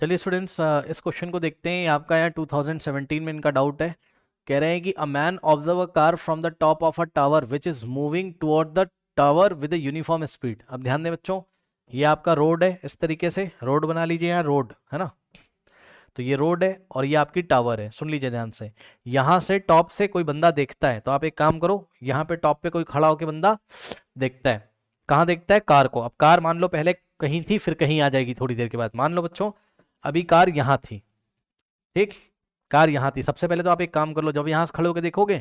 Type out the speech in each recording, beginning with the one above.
चलिए स्टूडेंट्स, इस क्वेश्चन को देखते हैं। आपका यहाँ 2017 में इनका डाउट है। कह रहे हैं कि a man observe a car from the top of a tower which is moving toward the tower with uniform speed. अब ध्यान दें बच्चों, ये आपका रोड है। इस तरीके से रोड बना लीजिए, यहाँ रोड है ना। तो ये रोड है और ये आपकी टावर है। सुन लीजिए ध्यान से, यहाँ से टॉप से कोई बंदा देखता है तो आप एक काम करो, यहाँ पे टॉप पे कोई खड़ा होकर बंदा देखता है। कहाँ देखता है? कार को। अब कार मान लो पहले कहीं थी, फिर कहीं आ जाएगी थोड़ी देर के बाद। मान लो बच्चों अभी कार यहाँ थी, ठीक। कार यहाँ थी। सबसे पहले तो आप एक काम कर लो, जब यहाँ से खड़े होकर देखोगे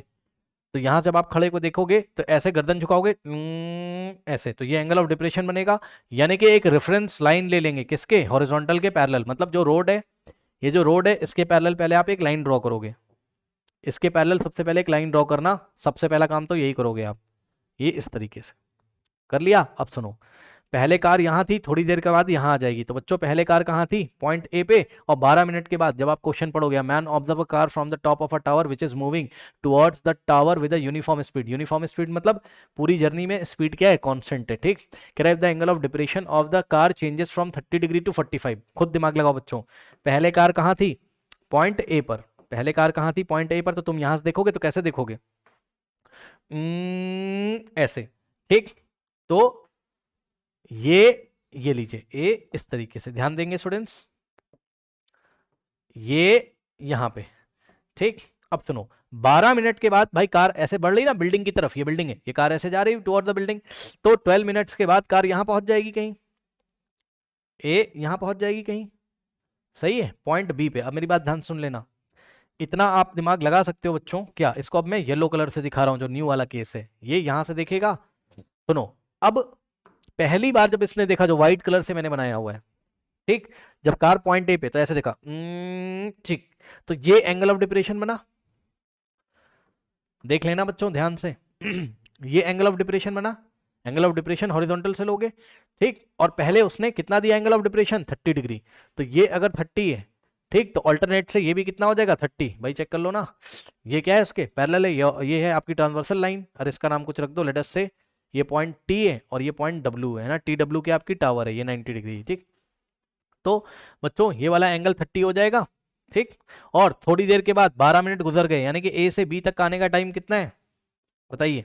तो यहाँ जब आप खड़े को देखोगे तो ऐसे गर्दन झुकाओगे, ऐसे, तो ये एंगल ऑफ डिप्रेशन बनेगा। यानी कि एक रेफरेंस लाइन ले लेंगे, किसके? हॉरिजॉन्टल के पैरेलल। मतलब जो रोड है, ये जो रोड है इसके पैरेलल पहले आप एक लाइन ड्रॉ करोगे। इसके पैरेलल सबसे पहले एक लाइन ड्रॉ करना, सबसे पहला काम तो यही करोगे आप। ये इस तरीके से कर लिया। अब सुनो, पहले कार यहाँ थी, थोड़ी देर के बाद यहाँ आ जाएगी। तो बच्चों पहले कार कहाँ थी? पॉइंट ए पे। और 12 मिनट के बाद जब आप क्वेश्चन पढ़ोगे, man observe a car from the top of a tower which is moving towards the tower with a uniform speed. Uniform speed मतलब पूरी जर्नी में स्पीड क्या है? कांस्टेंट है, ठीक। कह रहा है the angle of depression of the car changes from 30 degree to 45। खुद दिमाग लगाओ बच्चों, पहले कार कहाँ थी? पॉइंट ए पर। पहले कार कहाँ थी? पॉइंट ए पर। तो तुम यहां से देखोगे तो कैसे देखोगे? ऐसे, ठीक। तो ये लीजिए ए, इस तरीके से ध्यान देंगे स्टूडेंट्स, ये यहां पे, ठीक। अब सुनो, 12 मिनट के बाद भाई कार ऐसे बढ़ रही ना बिल्डिंग की तरफ, ये बिल्डिंग है, ये कार ऐसे जा रही है टुवर्ड द बिल्डिंग। तो 12 मिनट्स के बाद कार यहां पहुंच जाएगी कहीं, ए यहां पहुंच जाएगी कहीं, सही है, पॉइंट बी पे। अब मेरी बात ध्यान सुन लेना, इतना आप दिमाग लगा सकते हो बच्चों। क्या इसको अब मैं येलो कलर से दिखा रहा हूं, जो न्यू वाला केस है, ये यहां से देखेगा। सुनो, अब पहली बार जब इसने देखा, जो व्हाइट कलर से मैंने बनाया हुआ है, ठीक, जब कार पॉइंट ए पे तो ऐसे देखा, ठीक। तो ये एंगल ऑफ डिप्रेशन बना, देख लेना बच्चों ध्यान से। ये एंगल ऑफ डिप्रेशन बना। एंगल ऑफ डिप्रेशन हॉरिजॉन्टल से लोगे, ठीक। और पहले उसने कितना दिया एंगल ऑफ डिप्रेशन? 30 डिग्री। तो ये अगर 30 है, ठीक, तो अल्टरनेट से ये भी कितना हो जाएगा? 30। भाई चेक कर लो ना, ये क्या है? उसके पैरेलल है। ये है आपकी ट्रांसवर्सल लाइन, और इसका नाम कुछ रख दो, लेट अस से ये पॉइंट टी है और ये पॉइंट डब्ल्यू है ना। टी डब्ल्यू की आपकी टावर है, ये 90 डिग्री, ठीक। तो बच्चों ये वाला एंगल 30 हो जाएगा, ठीक। और थोड़ी देर के बाद 12 मिनट गुजर गए, यानी कि ए से बी तक आने का टाइम कितना है बताइए?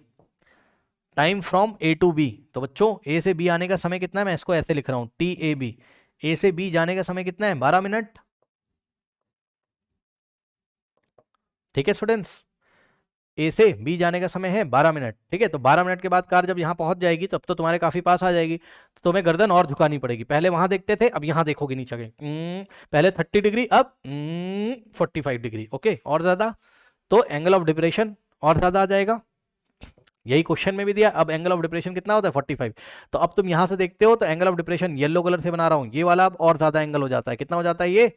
Time from A to B. तो बच्चों ए से बी आने का समय कितना है? मैं इसको ऐसे लिख रहा हूं, टी ए बी। ए से बी जाने का समय कितना है? 12 मिनट, ठीक है स्टूडेंट्स। ए से बी जाने का समय है 12 मिनट, ठीक है। तो 12 मिनट के बाद कार जब यहाँ पहुंच जाएगी तब तो तुम्हारे काफी पास आ जाएगी, तो तुम्हें गर्दन और झुकानी पड़ेगी। पहले वहां देखते थे, अब यहाँ देखोगे नीचे के, पहले 30 डिग्री, अब 45 डिग्री, ओके, और ज्यादा। तो एंगल ऑफ डिप्रेशन और ज्यादा आ जाएगा, यही क्वेश्चन में भी दिया। अब एंगल ऑफ डिप्रेशन कितना होता है? 45। तो अब तुम यहां से देखते हो तो angle of depression yellow colour से बना रहा हूं, ये वाला अब और ज्यादा एंगल हो जाता है। कितना हो जाता है? ये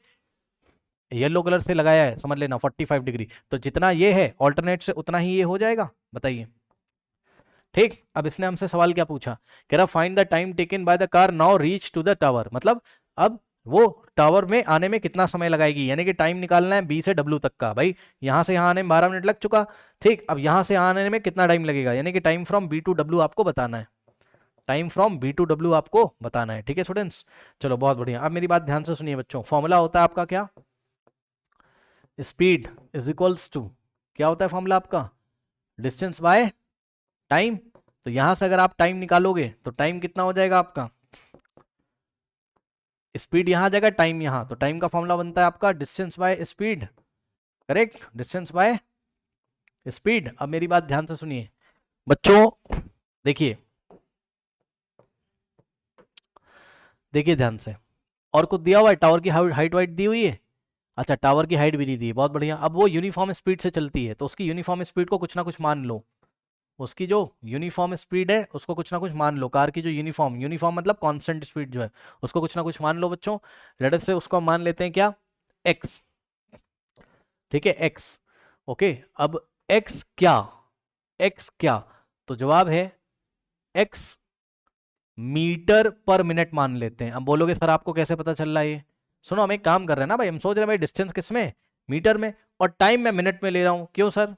येलो कलर से लगाया है, समझ लेना 45 डिग्री। तो जितना ये है ऑल्टरनेट से, उतना ही ये हो जाएगा, बताइए, ठीक। अब इसने हमसे सवाल क्या पूछा? कह रहा find the time taken by the car now reach to the tower. मतलब अब वो टावर में आने में कितना समय लगाएगी, यानी कि टाइम निकालना है बी से डब्ल्यू तक का। भाई यहां से यहां आने में 12 मिनट लग चुका, ठीक। अब यहां से आने में कितना टाइम लगेगा, यानी कि time from B to W आपको बताना है। Time from B to W आपको बताना है, ठीक है स्टूडेंट्स। चलो बहुत बढ़िया। अब मेरी बात ध्यान से सुनिए बच्चों, फॉर्मूला होता है आपका क्या? स्पीड इज इक्वल्स टू, क्या होता है फॉर्मूला आपका? Distance by time. तो यहां से अगर आप टाइम निकालोगे तो टाइम कितना हो जाएगा आपका? स्पीड यहां आ जाएगा, टाइम यहां, तो टाइम का फॉर्मूला बनता है आपका distance by speed, correct, distance by speed. अब मेरी बात ध्यान से सुनिए बच्चों, देखिए देखिए ध्यान से, और कुछ दिया हुआ है? टावर की हाइट वाइट दी हुई है? अच्छा, टावर की हाइट भी नहीं दी, बहुत बढ़िया। अब वो यूनिफॉर्म स्पीड से चलती है, तो उसकी यूनिफॉर्म स्पीड को कुछ ना कुछ मान लो। उसकी जो यूनिफॉर्म स्पीड है उसको कुछ ना कुछ मान लो। कार की जो यूनिफॉर्म यूनिफॉर्म मतलब कांस्टेंट स्पीड जो है, उसको कुछ ना कुछ मान लो बच्चों। लेट अस से उसको मान लेते हैं क्या? एक्स, ठीक है, एक्स, ओके। अब एक्स क्या? एक्स क्या? तो जवाब है एक्स मीटर पर मिनट मान लेते हैं। अब बोलोगे सर आपको कैसे पता चल रहा है ये? सुनो, हम एक काम कर रहे हैं ना भाई, हम सोच रहे हैं भाई डिस्टेंस किस में? मीटर में, और टाइम मैं मिनट में ले रहा हूं। क्यों सर?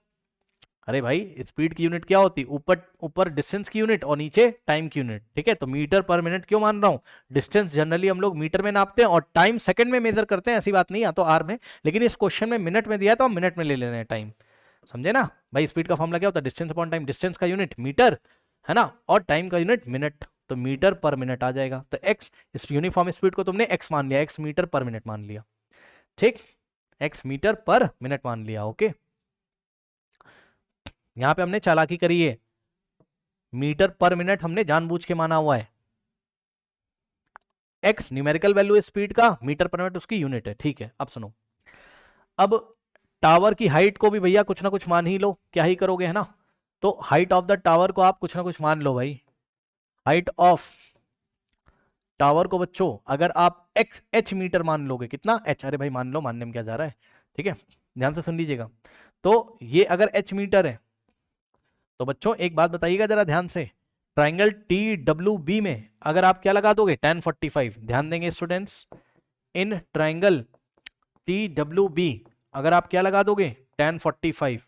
अरे भाई स्पीड की यूनिट क्या होती है, ऊपर ऊपर डिस्टेंस की यूनिट और नीचे टाइम की यूनिट, ठीक है। तो मीटर पर मिनट क्यों मान रहा हूँ, डिस्टेंस जनरली हम लोग मीटर में नापते हैं और टाइम सेकंड में मेजर करते हैं, ऐसी बात नहीं, या तो आर में, लेकिन इस क्वेश्चन में मिनट में दिया है तो हम मिनट में ले लेना है टाइम, समझे ना भाई। स्पीड का फॉर्मूला क्या होता है, डिस्टेंस अपॉन टाइम, डिस्टेंस का यूनिट मीटर है ना, और टाइम का यूनिट मिनट, तो मीटर पर मिनट आ जाएगा। तो एक्स, इस यूनिफॉर्म स्पीड को तुमने एक्स मान लिया, एक्स मीटर पर मिनट मान लिया, ठीक, एक्स मीटर पर मिनट मान लिया, ओके। यहां पे हमने चालाकी करी है, मीटर पर मिनट हमने जानबूझ के माना हुआ है। एक्स न्यूमेरिकल वैल्यू है स्पीड का, मीटर पर मिनट उसकी यूनिट है, ठीक है। अब सुनो, अब टावर की हाइट को भी भैया कुछ ना कुछ मान ही लो, क्या ही करोगे, है ना। तो हाइट ऑफ द टावर को आप कुछ ना कुछ मान लो भाई। हाइट ऑफ टावर को बच्चों अगर आप एक्स एच मीटर मान लोगे, कितना एच, अरे भाई मान लो, मानने में क्या जा रहा है, ठीक है, ध्यान से सुन लीजिएगा। तो ये अगर एच मीटर है तो बच्चों एक बात बताइएगा जरा ध्यान से, ट्राइंगल टी डब्ल्यू बी में अगर आप क्या लगा दोगे, 1045, ध्यान देंगे students, in triangle T W B अगर आप क्या लगा दोगे, 1045,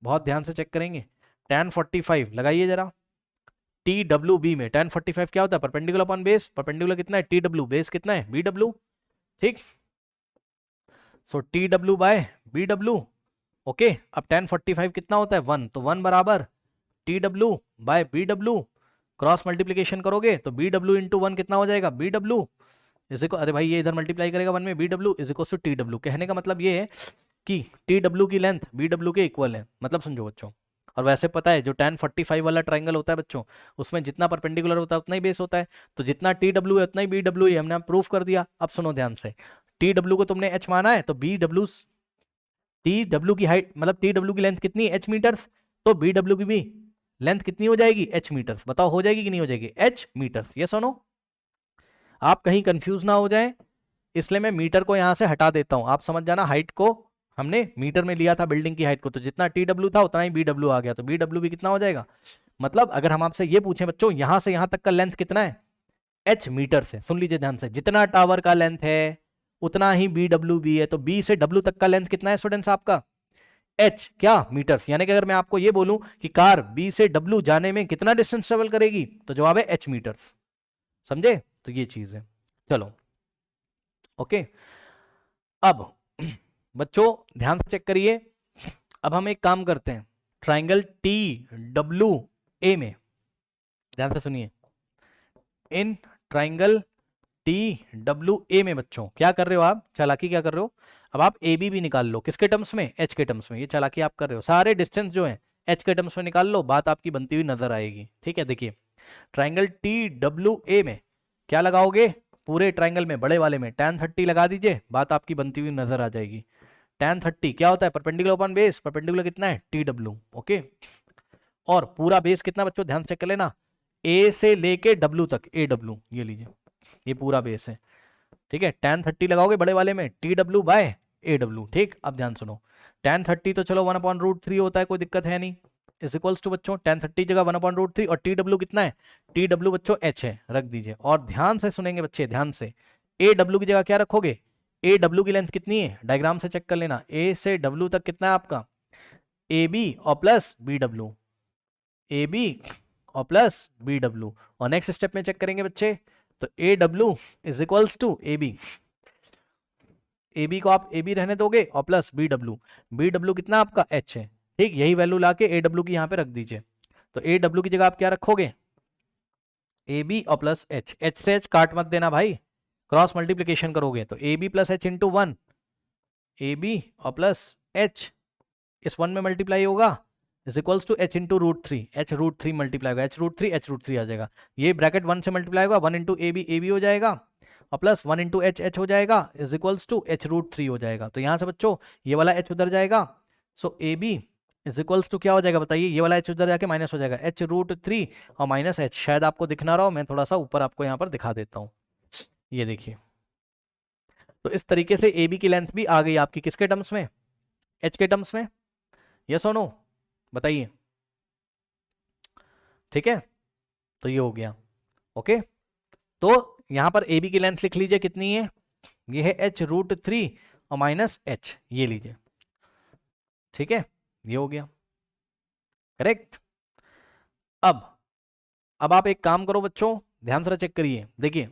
बहुत ध्यान से चेक करेंगे, 1045 लगाइए जरा। टी डब्ल्यू बी में 1045 क्या होता है, परपेंडिकुलर अपॉन बेस, परपेंडिकुलर कितना है टी डब्ल्यू, बेस कितना है बी डब्ल्यू, ठीक। So T W by B W, okay. अब 1045 कितना होता है 1, तो 1 बराबर T W by B W, cross multiplication करोगे तो बी डब्ल्यू इंटू 1 कितना हो जाएगा, बी डब्ल्यू इज इक्वल, अरे भाई ये इधर मल्टीप्लाई करेगा 1 में, B W is equal to T W. कहने का मतलब ये है कि टी डब्ल्यू की लेंथ बी डब्ल्यू के इक्वल है, मतलब समझो बच्चों। और वैसे पता है जो 1045 वाला ट्राइंगल होता है बच्चों, उसमें जितना परपेंडिकुलर होता है उतना ही बेस होता है, तो जितना टी डब्ल्यू है उतना ही बी डब्ल्यू है, हमने प्रूफ कर दिया। अब सुनो ध्यान से, टी डब्ल्यू को तुमने एच माना है तो बी डब्ल्यू, टी डब्ल्यू की हाइट मतलब टी डब्ल्यू की लेंथ कितनी है एच मीटर्स, तो बी डब्ल्यू की भी लेंथ कितनी हो जाएगी एच मीटर्स, बताओ हो जाएगी कि नहीं हो जाएगी, एच मीटर्स, ये सुनो, आप कहीं कंफ्यूज ना हो जाए, इसलिए मैं मीटर को यहां से हटा देता हूं, आप समझ जाना हाइट को हमने मीटर में लिया था बिल्डिंग की हाइट को, तो जितना टी डब्ल्यू था उतना ही बी डब्ल्यू आ गया, तो बी डब्ल्यू भी कितना हो जाएगा, मतलब अगर हम आपसे ये पूछें बच्चों यहां से यहां तक का लेंथ कितना है, एच मीटर से, सुन लीजिए ध्यान से, जितना टावर का लेंथ है उतना ही बी डब्ल्यू भी है, तो बी से डब्ल्यू तक का लेंथ कितना है स्टूडेंट्स आपका, एच क्या मीटर्स, यानी कि अगर मैं आपको ये बोलूं कि कार बी से डब्ल्यू जाने में कितना डिस्टेंस ट्रेवल करेगी, तो जवाब है एच मीटर्स, समझे, तो ये चीज है। चलो ओके, अब बच्चों ध्यान से चेक करिए, अब हम एक काम करते हैं, ट्राइंगल टी डब्ल्यू ए में ध्यान से सुनिए, इन ट्राइंगल टी डब्ल्यू ए में बच्चों क्या कर रहे हो आप, चालाकी क्या कर रहे हो, अब आप ए बी भी निकाल लो, किसके टर्म्स में, एच के टर्म्स में, ये चालाकी आप कर रहे हो, सारे डिस्टेंस जो है एच के टर्म्स में निकाल लो, बात आपकी बनती हुई नजर आएगी, ठीक है। देखिए ट्राइंगल टी डब्ल्यू ए में क्या लगाओगे, पूरे ट्राइंगल में बड़े वाले में tan 30 लगा दीजिए, बात आपकी बनती हुई नजर आ जाएगी। tan 30 क्या होता है, परपेंडिकुलर अपॉन बेस, परपेंडिकुलर कितना है टी डब्ल्यू, ओके। और पूरा बेस कितना बच्चों ध्यान से चेक कर लेना, ए से लेके डब्ल्यू तक, ए डब्ल्यू ये लीजिए, ये पूरा बेस है, ठीक है। tan 30 लगाओगे बड़े वाले में T W by A W, ठीक। अब ध्यान सुनो, tan 30 तो चलो 1/√3 होता है, कोई दिक्कत है नहीं, इज इक्वल्स टू बच्चों tan 30 जगह 1/√3, और टी डब्ल्यू कितना है, टी डब्ल्यू बच्चों एच है, रख दीजिए। और ध्यान से सुनेंगे बच्चे ध्यान से, ए डब्ल्यू की जगह क्या रखोगे, ए डब्ल्यू की लेंथ कितनी है, डायग्राम से चेक कर लेना, ए से डब्ल्यू तक कितना है आपका, ए बी और plus B W, A B और प्लस बी डब्ल्यू, और नेक्स्ट स्टेप में चेक करेंगे बच्चे, तो A W is equals to A B, A B को आप ए बी रहने दोगे और plus B W, B W कितना आपका एच है, ठीक, यही वैल्यू लाके ए डब्ल्यू की यहाँ पे रख दीजिए, तो ए डब्ल्यू की जगह आप क्या रखोगे, ए बी और प्लस एच, एच से एच काट मत देना भाई, क्रॉस मल्टीप्लीकेशन करोगे तो A B plus H into 1, A B और प्लस एच इस 1 में मल्टीप्लाई होगा, is equals to H into √3, H √3 multiply होगा, एच √3 एच √3 आ जाएगा, ये ब्रैकेट 1 से मल्टीप्लाई होगा, 1 इंटू ए बी हो जाएगा, और प्लस 1 इंटू एच हो जाएगा, इज इक्वल्स टू एच √3 हो जाएगा। तो यहाँ से बच्चों ये वाला एच उधर जाएगा, so A B is equals to क्या हो जाएगा बताइए, ये वाला एच उधर जाके माइनस हो जाएगा, एच √3 और माइनस एच, शायद आपको दिख ना रहा हो, मैं थोड़ा सा ऊपर आपको यहाँ पर दिखा देता हूँ, ये देखिए। तो इस तरीके से ए बी की लेंथ भी आ गई आपकी किसके टर्म्स में, एच के टर्म्स में, यस और नो बताइए, ठीक है। तो ये हो गया, ओके। तो यहां पर ए बी की लेंथ लिख लीजिए कितनी है, ये है एच √3 और माइनस एच, ये लीजिए, ठीक है, ये हो गया। करेक्ट। अब आप एक काम करो बच्चों, ध्यान से चेक करिए, देखिए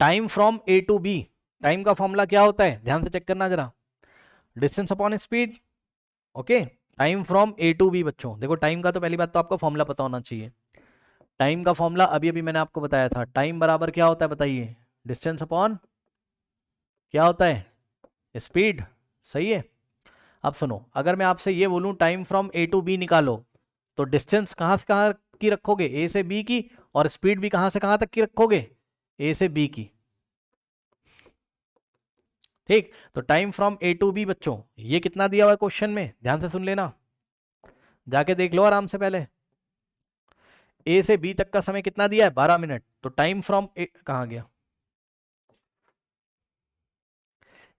time from A to B, time का फॉर्मूला क्या होता है, ध्यान से चेक करना जरा, distance upon speed. Okay, time from A to B बच्चों, देखो टाइम का तो पहली बात तो आपको फॉर्मूला पता होना चाहिए। टाइम का फॉर्मूला अभी अभी मैंने आपको बताया था, टाइम बराबर क्या होता है बताइए, डिस्टेंस अपॉन क्या होता है, स्पीड। सही है। अब सुनो, अगर मैं आपसे ये बोलूं time from A to B निकालो, तो डिस्टेंस कहां से कहां की रखोगे, ए से बी की, और स्पीड भी कहां से कहां तक की रखोगे, ए से बी की। ठीक, तो time from A to B बच्चों, ये कितना दिया हुआ है क्वेश्चन में, ध्यान से सुन लेना, जाके देख लो आराम से पहले। ए से बी तक का समय कितना दिया है, 12 मिनट। तो टाइम फ्रॉम ए कहां गया,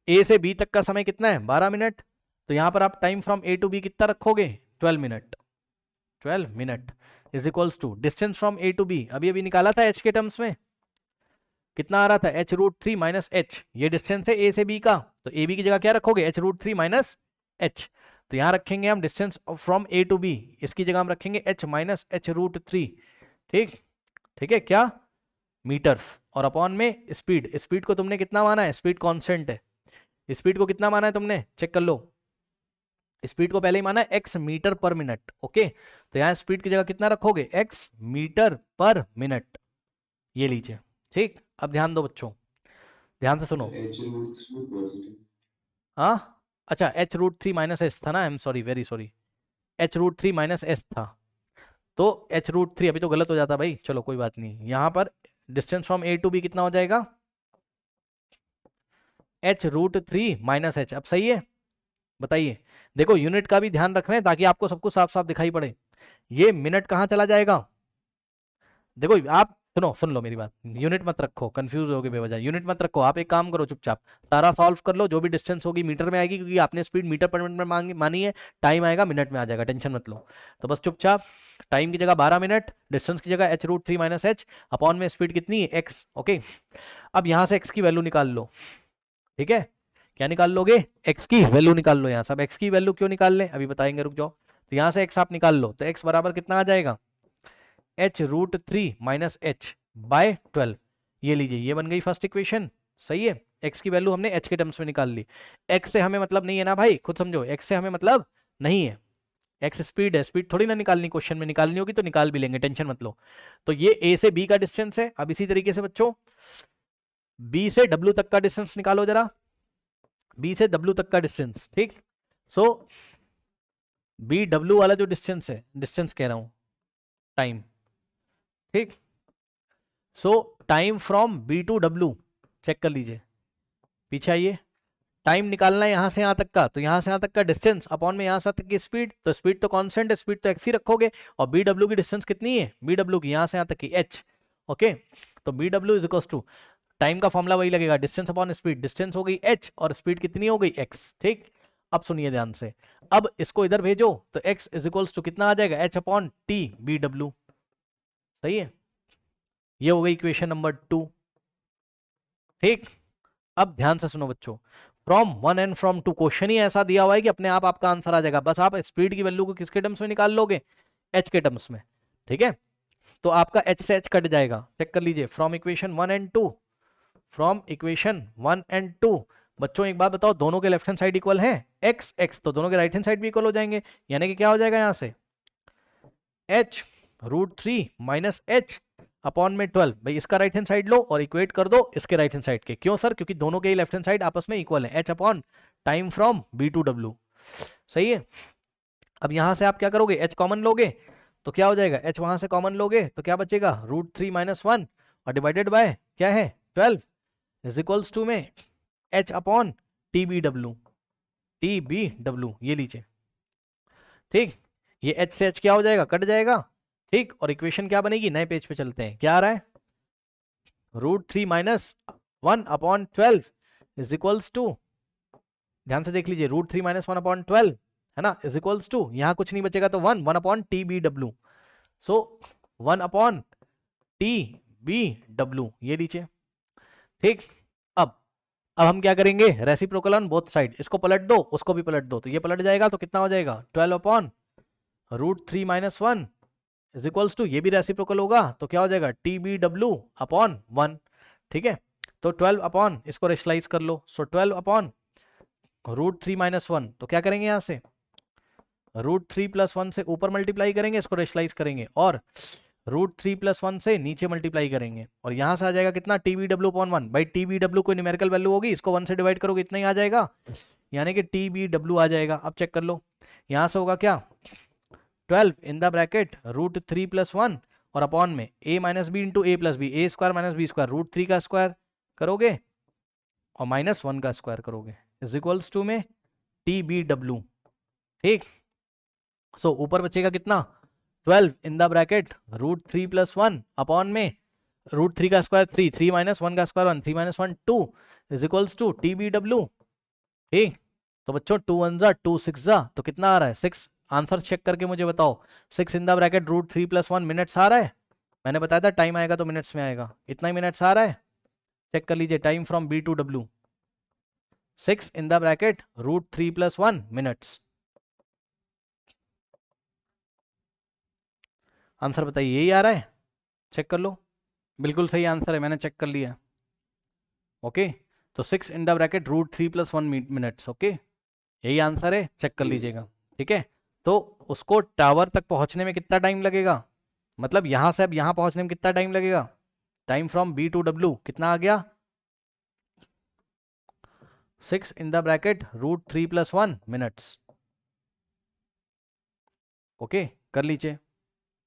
ए से बी तक का समय कितना है, 12 मिनट। तो यहां पर आप time from A to B कितना रखोगे, 12 minute. 12 minute is equals to distance from A to B, अभी अभी निकाला था एच के टर्म्स में, कितना आ रहा था, H root three minus H. ये डिस्टेंस है ए से बी का, तो ए बी की जगह क्या रखोगे, H root three minus H. तो यहां रखेंगे हम distance from A to B, इसकी जगह हम रखेंगे H minus H root three. ठीक, ठीक है क्या, मीटर्स, और अपॉन में स्पीड। स्पीड को तुमने कितना माना है, स्पीड कांस्टेंट है, स्पीड को कितना माना है तुमने, चेक कर लो। स्पीड को पहले ही माना है एक्स मीटर पर मिनट। ओके, तो यहां स्पीड की जगह कितना रखोगे, एक्स मीटर पर मिनट, ये लीजिए। ठीक, अब ध्यान दो बच्चों, ध्यान से सुनो। H root three positive. हाँ, अच्छा H root three minus S था ना, I am sorry, very sorry, H root three minus S था। तो एच रूट थ्री, अभी तो गलत हो जाता भाई, चलो कोई बात नहीं, यहां पर distance from A to B कितना हो जाएगा, H root three minus H. अब सही है, बताइए। देखो यूनिट का भी ध्यान रख रहे हैं ताकि आपको सब कुछ साफ साफ दिखाई पड़े। ये मिनट कहाँ चला जाएगा, देखो आप सुनो, सुन लो मेरी बात, यूनिट मत रखो, कंफ्यूज होगे बेवजह, यूनिट मत रखो, आप एक काम करो चुपचाप, सारा सॉल्व कर लो, जो भी डिस्टेंस होगी मीटर में आएगी, क्योंकि आपने स्पीड मीटर पर मिनट में मानी है, टाइम आएगा मिनट में आ जाएगा, टेंशन मत लो। तो बस चुपचाप, टाइम की जगह 12 मिनट, डिस्टेंस की जगह H root three minus H, upon में स्पीड कितनी है, एक्स। ओके, अब यहाँ से एक्स की वैल्यू निकाल लो। ठीक है, क्या निकाल लोगे, एक्स की वैल्यू निकाल लो। यहाँ से अब एक्स की वैल्यू क्यों निकाल लें, अभी बताएंगे, रुक जाओ। तो यहाँ से एक्स आप निकाल लो, तो एक्स बराबर कितना आ जाएगा, H root three minus H by 12। ये लीजिए, ये बन गई फर्स्ट इक्वेशन। सही है, एक्स की वैल्यू हमने एच के टर्म्स में निकाल ली। एक्स से हमें मतलब नहीं है ना भाई, खुद समझो, एक्स से हमें मतलब नहीं है, एक्स स्पीड है, स्पीड थोड़ी ना निकालनी, क्वेश्चन में निकालनी होगी तो निकाल भी लेंगे, टेंशन मत लो। तो ये ए से बी का डिस्टेंस है। अब इसी तरीके से बच्चों बी से डब्ल्यू तक का डिस्टेंस निकालो जरा, बी से डब्ल्यू तक का डिस्टेंस। ठीक, सो बी डब्ल्यू वाला जो डिस्टेंस है, डिस्टेंस कह रहा हूं, टाइम। ठीक, so time from B to W, check कर लीजिए, पीछे आइए, टाइम निकालना है यहां से यहां तक का, तो यहां से यहां तक का डिस्टेंस अपॉन में यहां से तक की स्पीड, तो स्पीड तो कांस्टेंट है, स्पीड तो एक्स ही रखोगे, और बी डब्ल्यू की डिस्टेंस कितनी है, बी डब्ल्यू की यहां से यहां तक की एच। ओके, तो B W is equal to, time का फॉर्मूला वही लगेगा, डिस्टेंस अपॉन स्पीड, डिस्टेंस हो गई एच और स्पीड कितनी हो गई एक्स। ठीक, अब सुनिए ध्यान से, अब इसको इधर भेजो, तो एक्स इज इक्वल्स टू कितना आ जाएगा, H upon T B W. सही है, ये हो गई इक्वेशन नंबर 2। ठीक, अब ध्यान से सुनो बच्चों, from one and from two, question ही ऐसा दिया हुआ है कि अपने आप आपका आंसर आ जाएगा, बस आप स्पीड की वैल्यू को किसके टर्म्स में निकाल लोगे, एच के टर्म्स में। ठीक है, तो आपका एच से एच कट जाएगा, चेक कर लीजिए, from equation 1 and 2, from equation 1 and 2। बच्चों एक बात बताओ, दोनों के लेफ्ट हैंड साइड इक्वल है, एक्स एक्स, तो दोनों के राइट हैंड साइड भी इक्वल हो जाएंगे, यानी कि क्या हो जाएगा यहाँ से, H root three minus H upon में 12। भाई इसका राइट हैंड साइड लो और इक्वेट कर दो इसके राइट हैंड साइड के, क्यों सर, क्योंकि दोनों के ही लेफ्ट हैंड साइड आपस में इक्वल है, H upon time from B to W. सही है, अब यहां से आप क्या करोगे, एच कॉमन लोगे, तो क्या हो जाएगा, एच वहां से कॉमन लोगे तो क्या बचेगा, रूट थ्री माइनस वन, और डिवाइडेड बाय क्या है 12, इज इक्वल्स टू में H upon T B W, T B W, ये लीजिए। ठीक, ये एच से एच क्या हो जाएगा, कट जाएगा। ठीक, और इक्वेशन क्या बनेगी, नए पेज पे चलते हैं, क्या आ रहा है, root three minus one upon 12 is equals to, ध्यान से देख लीजिए, root three minus one upon 12 है ना, इज इक्वल्स टू, यहां कुछ नहीं बचेगा तो one, one upon T B W. So one upon T B W, ये लीजिए। ठीक, अब अब हम क्या करेंगे, रेसिप्रोकल ऑन बोथ साइड, इसको पलट दो उसको भी पलट दो, तो ये पलट जाएगा तो कितना हो जाएगा 12 अपॉन √3 - 1 इज इक्वल्स टू, ये भी रेसिप्रोकल होगा तो क्या हो जाएगा TBW अपॉन 1। ठीक है, तो 12 अपॉन, इसको रेशलाइज कर लो, सो 12 अपॉन √3 - 1, तो क्या करेंगे यहाँ से √3 + 1 से ऊपर मल्टीप्लाई करेंगे, इसको रेशलाइज करेंगे, और √3 + 1 से नीचे मल्टीप्लाई करेंगे, और यहाँ से आ जाएगा कितना TBW अपॉन 1। भाई TBW कोई न्यूमेरिकल वैल्यू होगी, इसको 1 से डिवाइड करोगे इतना ही आ जाएगा, यानी कि TBW आ जाएगा। अब चेक कर लो, यहाँ से होगा क्या 12 इन द ब्रैकेट √3 + 1 और अपॉन में a - b into a + b, a² - b² √3 का स्क्वायर करोगे और -1 का स्क्वायर करोगे इज इक्वल्स टू में TBW। ठीक, सो ऊपर बचेगा कितना 12 इन द ब्रैकेट √3 + 1 अपॉन में √3 का स्क्वायर 3, 3 - 1 का square 1, 3 - 1 2 is equals to TBW। ठीक, तो बच्चों 2 1 जा 2 6 जा, तो कितना आ रहा है 6। आंसर चेक करके मुझे बताओ, 6 इन द ब्रैकेट √3 + 1 मिनट्स आ रहा है, मैंने बताया था टाइम आएगा तो मिनट्स में आएगा, इतना ही मिनट्स आ रहा है। चेक कर लीजिए, time from B to W, 6 in the bracket √3 + 1 minutes. Answer बताइए, यही आ रहा है, चेक कर लो, बिल्कुल सही आंसर है, मैंने चेक कर लिया। ओके, तो 6 in the bracket √3 + 1 minutes. Okay, यही आंसर है, चेक कर लीजिएगा। ठीक है, तो उसको टावर तक पहुंचने में कितना टाइम लगेगा, मतलब यहां से अब यहां पहुंचने में कितना टाइम लगेगा, time from B to W कितना आ गया 6 in the bracket √3 + 1 minutes. Okay, कर लीजिए।